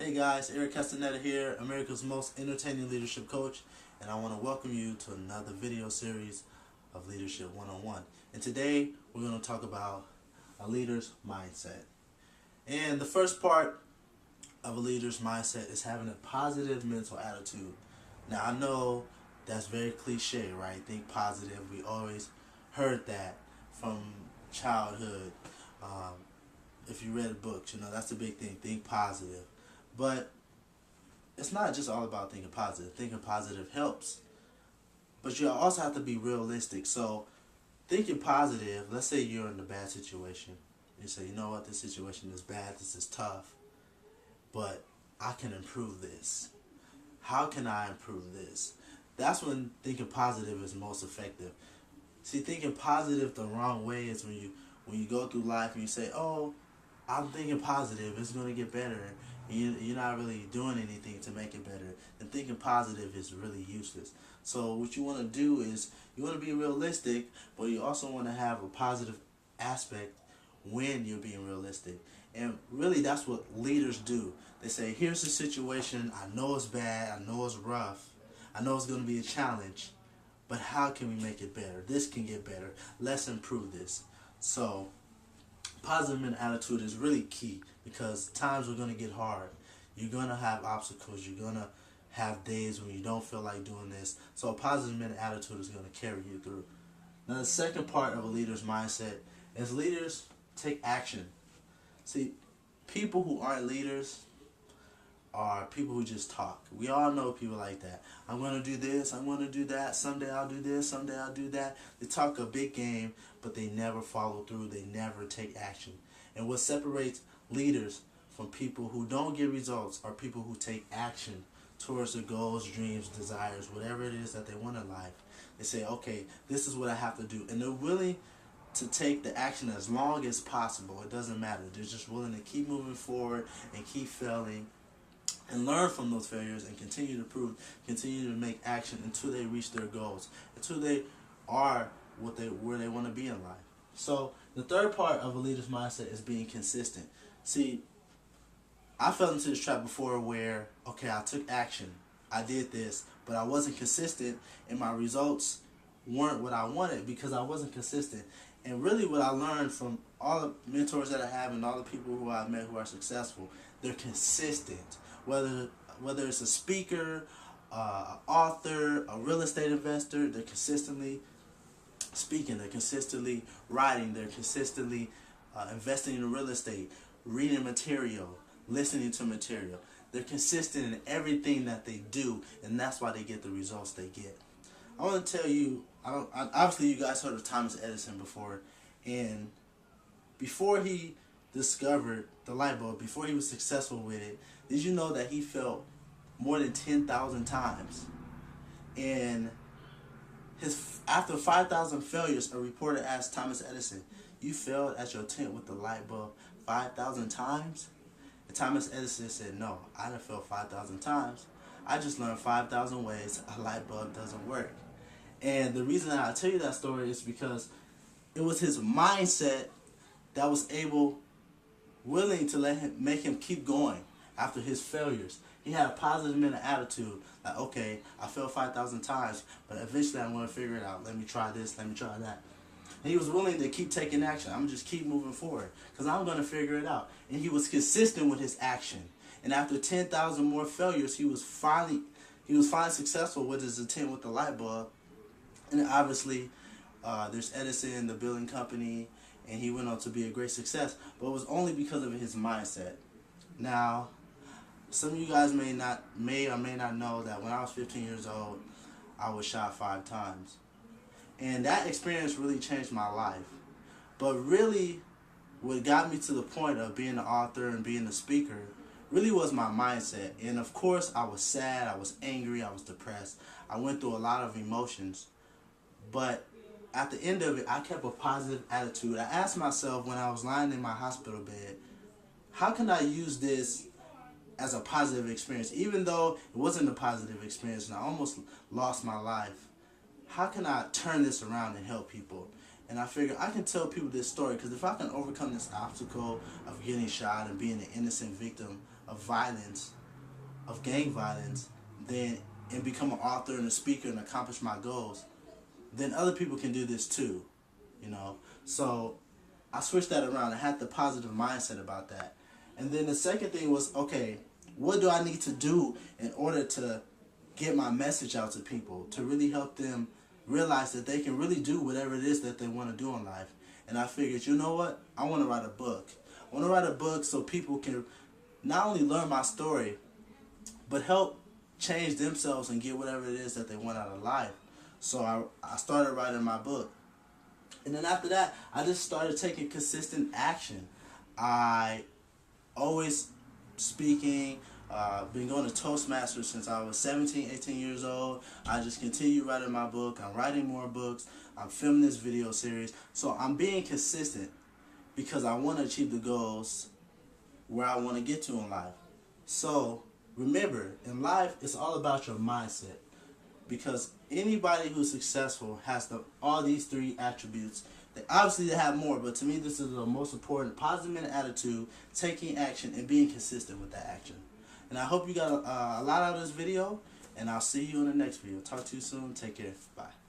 Hey guys, Eric Castaneda here, America's most entertaining leadership coach, and I want to welcome you to another video series of Leadership 101. And today we're going to talk about a leader's mindset. And the first part of a leader's mindset is having a positive mental attitude. Now I know that's very cliche, right? Think positive. We always heard that from childhood. If you read books, that's the big thing. Think positive. But it's not just all about thinking positive. Thinking positive helps. But you also have to be realistic. So thinking positive, let's say you're in a bad situation. You say, you know what, this situation is bad, this is tough, but I can improve this. How can I improve this? That's when thinking positive is most effective. See, thinking positive the wrong way is when you go through life and you say, oh, I'm thinking positive, it's going to get better. And you're not really doing anything to make it better. And thinking positive is really useless. So what you want to do is you want to be realistic, but you also want to have a positive aspect when you're being realistic. And really that's what leaders do. They say, here's the situation, I know it's bad, I know it's rough, I know it's going to be a challenge, but how can we make it better? This can get better. Let's improve this. So positive mental attitude is really key because times are going to get hard. You're going to have obstacles. You're going to have days when you don't feel like doing this. So a positive mental attitude is going to carry you through. Now the second part of a leader's mindset is leaders take action. See, people who aren't leaders are people who just talk. We all know people like that. I'm going to do this, I'm going to do that, someday I'll do this, someday I'll do that. They talk a big game, but they never follow through, they never take action. And what separates leaders from people who don't get results are people who take action towards their goals, dreams, desires, whatever it is that they want in life. They say, okay, this is what I have to do. And they're willing to take the action as long as possible. It doesn't matter. They're just willing to keep moving forward and keep failing and learn from those failures and continue to make action until they reach their goals, until they are where they want to be in life. So the third part of a leader's mindset is being consistent. See, I fell into this trap before where, okay, I took action, I did this, but I wasn't consistent and my results weren't what I wanted because I wasn't consistent. And really what I learned from all the mentors that I have and all the people who I've met who are successful, they're consistent. Whether it's a speaker, an author, a real estate investor, they're consistently speaking, they're consistently writing, they're consistently investing in real estate, reading material, listening to material. They're consistent in everything that they do, and that's why they get the results they get. I want to tell you, obviously you guys heard of Thomas Edison before, and before he discovered the light bulb, before he was successful with it, did you know that he failed more than 10,000 times? And after 5,000 failures, a reporter asked Thomas Edison, you failed at your attempt with the light bulb 5,000 times? And Thomas Edison said, no, I didn't fail 5,000 times. I just learned 5,000 ways a light bulb doesn't work. And the reason that I tell you that story is because it was his mindset that was willing to make him keep going after his failures. He had a positive mental attitude, like, okay, I failed 5,000 times, but eventually I'm going to figure it out. Let me try this, let me try that. And he was willing to keep taking action. I'm just keep moving forward because I'm going to figure it out. And he was consistent with his action. And after 10,000 more failures, he was finally successful with his attempt with the light bulb. And obviously, there's Edison, the building company, and he went on to be a great success. But it was only because of his mindset. Now, some of you guys may or may not know that when I was 15 years old, I was shot 5 times. And that experience really changed my life. But really, what got me to the point of being an author and being a speaker really was my mindset. And of course, I was sad, I was angry, I was depressed. I went through a lot of emotions. But at the end of it, I kept a positive attitude. I asked myself when I was lying in my hospital bed, how can I use this as a positive experience? Even though it wasn't a positive experience and I almost lost my life, how can I turn this around and help people? And I figured I can tell people this story because if I can overcome this obstacle of getting shot and being an innocent victim of violence, of gang violence, then and become an author and a speaker and accomplish my goals, then other people can do this too, you know. So I switched that around. I had the positive mindset about that. And then the second thing was, okay, what do I need to do in order to get my message out to people, to really help them realize that they can really do whatever it is that they want to do in life? And I figured, you know what? I want to write a book. I want to write a book so people can not only learn my story, but help change themselves and get whatever it is that they want out of life. So I started writing my book. And then after that, I just started taking consistent action. I always speaking, been going to Toastmasters since I was 17, 18 years old. I just continue writing my book. I'm writing more books. I'm filming this video series. So I'm being consistent because I want to achieve the goals where I want to get to in life. So remember, in life, it's all about your mindset. Because anybody who's successful has all these three attributes. Obviously they have more, but to me this is the most important: positive mental attitude, taking action, and being consistent with that action. And I hope you got a lot out of this video, and I'll see you in the next video. Talk to you soon. Take care. Bye.